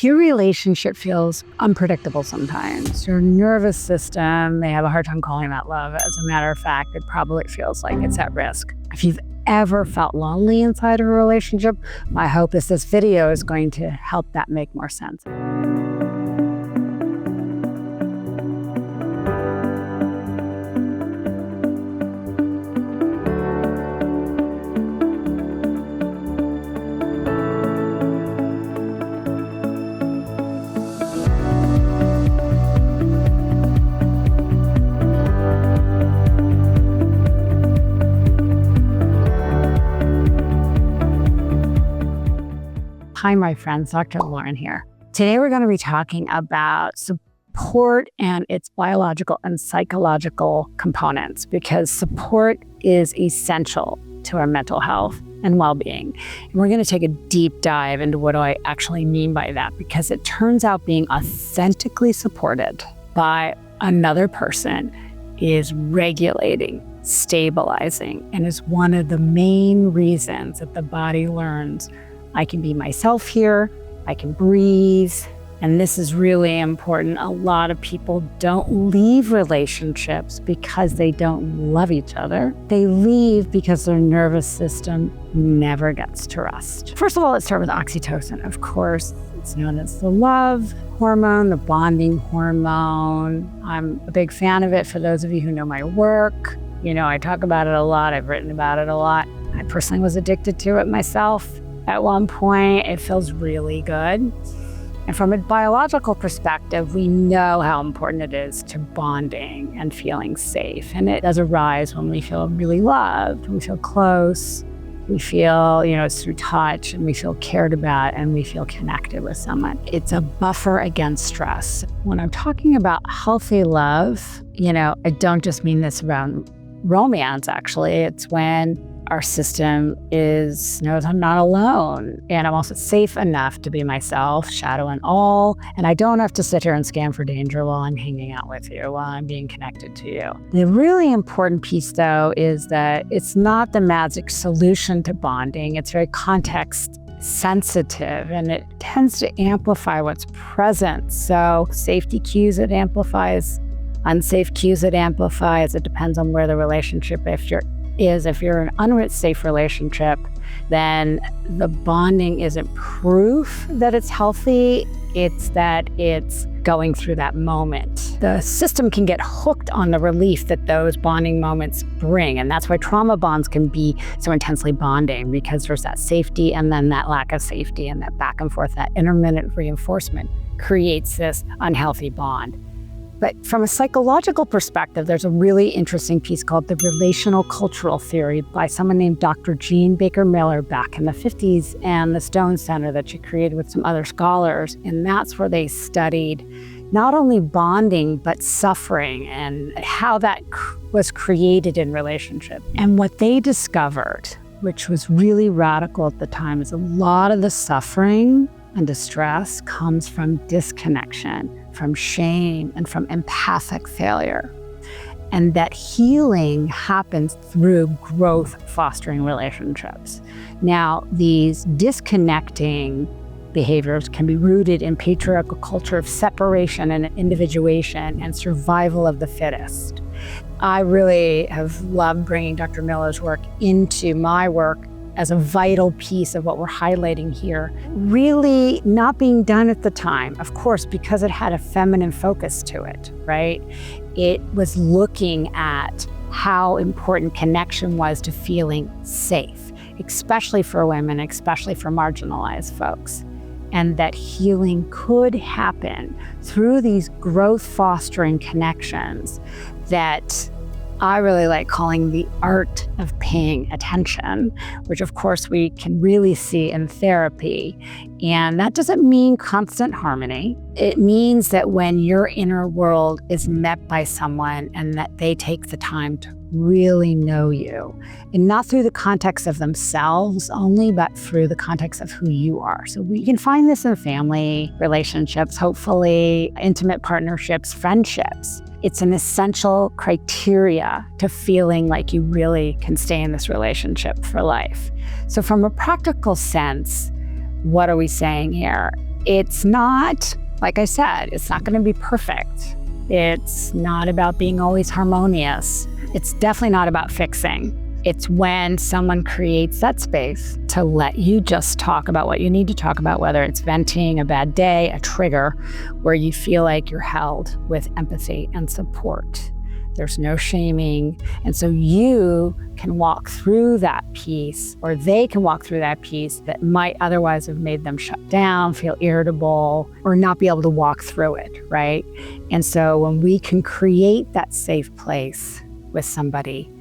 If your relationship feels unpredictable sometimes, your nervous system may have a hard time calling that love. As a matter of fact, it probably feels like it's at risk. If you've ever felt lonely inside of a relationship, my hope is this video is going to help that make more sense. Hi, my friends, Dr. Lauren here. Today, we're going to be talking about support and its biological and psychological components, because support is essential to our mental health and well-being. And we're going to take a deep dive into what do I actually mean by that, because it turns out being authentically supported by another person is regulating, stabilizing, and is one of the main reasons that the body learns I can be myself here, I can breathe, and this is really important. A lot of people don't leave relationships because they don't love each other. They leave because their nervous system never gets to rest. First of all, let's start with oxytocin. Of course, it's known as the love hormone, the bonding hormone. I'm a big fan of it. For those of you who know my work, you know I talk about it a lot. I've written about it a lot. I personally was addicted to it myself. At one point, it feels really good. And from a biological perspective, we know how important it is to bonding and feeling safe. And it does arise when we feel really loved, we feel close, we feel, it's through touch, and we feel cared about, and we feel connected with someone. It's a buffer against stress. When I'm talking about healthy love, I don't just mean this around romance, actually. It's when our system knows I'm not alone, and I'm also safe enough to be myself, shadow and all, and I don't have to sit here and scan for danger while I'm hanging out with you, while I'm being connected to you. The really important piece, though, is that it's not the magic solution to bonding. It's very context sensitive, and it tends to amplify what's present. So safety cues, it amplifies. Unsafe cues, it amplifies. It depends on where the relationship, if you're in an unsafe relationship, then the bonding isn't proof that it's healthy. It's that it's going through that moment. The system can get hooked on the relief that those bonding moments bring. And that's why trauma bonds can be so intensely bonding, because there's that safety and then that lack of safety, and that back and forth, that intermittent reinforcement creates this unhealthy bond. But from a psychological perspective, there's a really interesting piece called the relational cultural theory by someone named Dr. Jean Baker Miller back in the 50s, and the Stone Center that she created with some other scholars. And that's where they studied not only bonding, but suffering and how that was created in relationship. And what they discovered, which was really radical at the time, is a lot of the suffering and distress comes from disconnection, from shame, and from empathic failure. And that healing happens through growth fostering relationships. Now, these disconnecting behaviors can be rooted in patriarchal culture of separation and individuation and survival of the fittest. I really have loved bringing Dr. Miller's work into my work as a vital piece of what we're highlighting here, really not being done at the time, of course, because it had a feminine focus to it, right? It was looking at how important connection was to feeling safe, especially for women, especially for marginalized folks. And that healing could happen through these growth-fostering connections that I really like calling the art of paying attention, which of course we can really see in therapy. And that doesn't mean constant harmony. It means that when your inner world is met by someone and that they take the time to really know you, and not through the context of themselves only, but through the context of who you are. So we can find this in family relationships, hopefully intimate partnerships, friendships. It's an essential criteria to feeling like you really can stay in this relationship for life. So from a practical sense, what are we saying here? It's not, like I said, it's not going to be perfect. It's not about being always harmonious. It's definitely not about fixing. It's when someone creates that space to let you just talk about what you need to talk about, whether it's venting, a bad day, a trigger, where you feel like you're held with empathy and support. There's no shaming. And so you can walk through that piece, or they can walk through that piece that might otherwise have made them shut down, feel irritable, or not be able to walk through it, right? And so when we can create that safe place with somebody,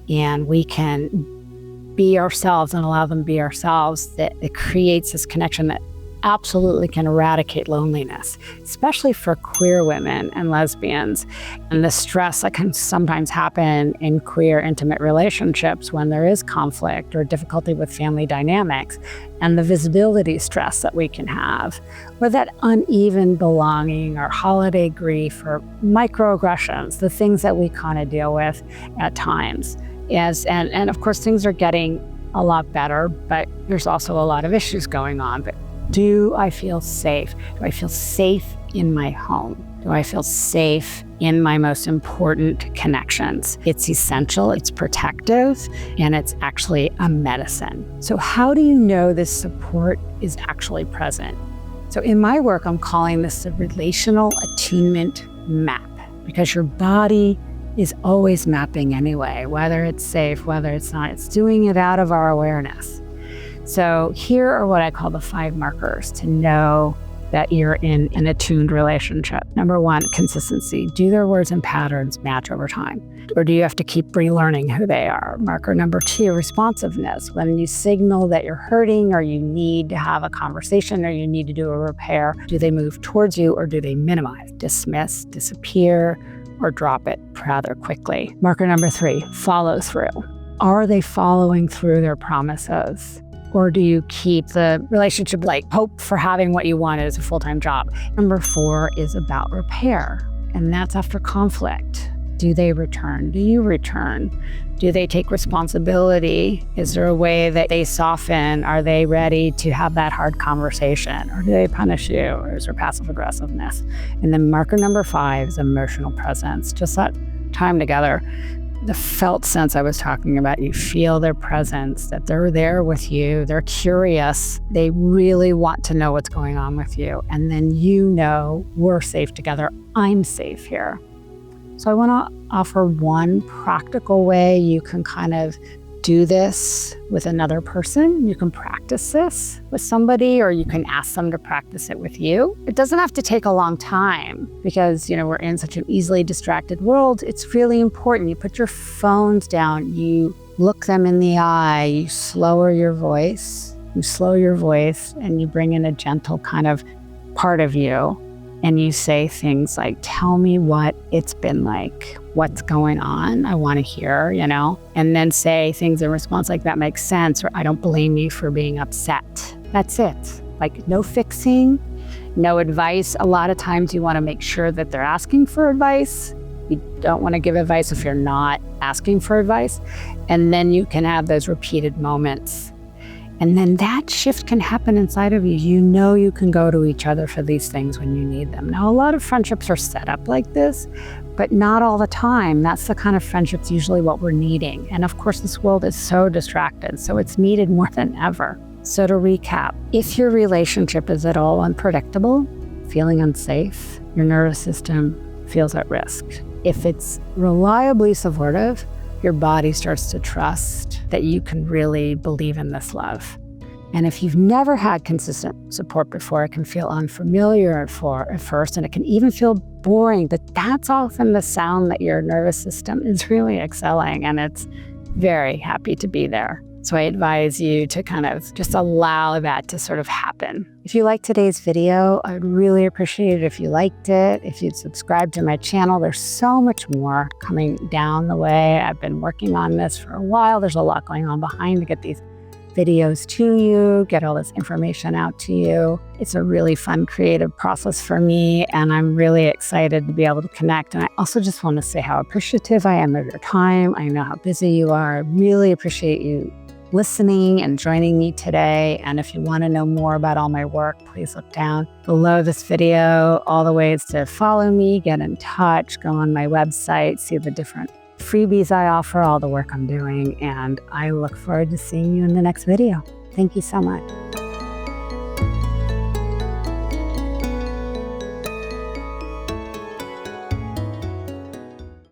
and we can be ourselves and allow them to be ourselves, that it creates this connection that absolutely can eradicate loneliness, especially for queer women and lesbians, and the stress that can sometimes happen in queer intimate relationships when there is conflict or difficulty with family dynamics, and the visibility stress that we can have, or that uneven belonging or holiday grief or microaggressions, the things that we kind of deal with at times. And of course, things are getting a lot better, but there's also a lot of issues going on. But do I feel safe? Do I feel safe in my home? Do I feel safe in my most important connections? It's essential, it's protective, and it's actually a medicine. So how do you know this support is actually present? So in my work, I'm calling this the relational attunement map, because your body is always mapping anyway, whether it's safe, whether it's not. It's doing it out of our awareness. So here are what I call the 5 markers to know that you're in an attuned relationship. Number 1, consistency. Do their words and patterns match over time? Or do you have to keep relearning who they are? Marker number 2, responsiveness. When you signal that you're hurting, or you need to have a conversation, or you need to do a repair, do they move towards you, or do they minimize, dismiss, disappear, or drop it rather quickly? Marker number 3, follow through. Are they following through their promises? Or do you keep the relationship like hope for having what you wanted as a full-time job? Number 4 is about repair, and that's after conflict. Do they return? Do you return? Do they take responsibility? Is there a way that they soften? Are they ready to have that hard conversation? Or do they punish you? Or is there passive aggressiveness? And then marker number 5 is emotional presence. Just that time together. The felt sense I was talking about, you feel their presence, that they're there with you, they're curious, they really want to know what's going on with you. And then you know, we're safe together, I'm safe here. So I want to offer one practical way you can kind of do this with another person. You can practice this with somebody, or you can ask them to practice it with you. It doesn't have to take a long time because, we're in such an easily distracted world. It's really important. You put your phones down, you look them in the eye, you slow your voice, and you bring in a gentle kind of part of you. And you say things like, tell me what it's been like, what's going on, I want to hear, and then say things in response like, that makes sense, or I don't blame you for being upset. That's it. Like, no fixing, no advice. A lot of times you want to make sure that they're asking for advice. You don't want to give advice if you're not asking for advice. And then you can have those repeated moments. And then that shift can happen inside of you. You can go to each other for these things when you need them. Now, a lot of friendships are set up like this, but not all the time. That's the kind of friendships usually what we're needing. And of course, this world is so distracted, so it's needed more than ever. So to recap, if your relationship is at all unpredictable, feeling unsafe, your nervous system feels at risk. If it's reliably supportive, your body starts to trust that you can really believe in this love. And if you've never had consistent support before, it can feel unfamiliar at first, and it can even feel boring, but that's often the sound that your nervous system is really excelling, and it's very happy to be there. So I advise you to kind of just allow that to sort of happen. If you liked today's video, I'd really appreciate it if you liked it, if you'd subscribe to my channel. There's so much more coming down the way. I've been working on this for a while. There's a lot going on behind to get these videos to you, get all this information out to you. It's a really fun, creative process for me, and I'm really excited to be able to connect. And I also just want to say how appreciative I am of your time. I know how busy you are. I really appreciate you listening and joining me today. And if you want to know more about all my work, please look down below this video. All the ways to follow me, get in touch, go on my website, see the different freebies I offer, all the work I'm doing. And I look forward to seeing you in the next video. Thank you so much.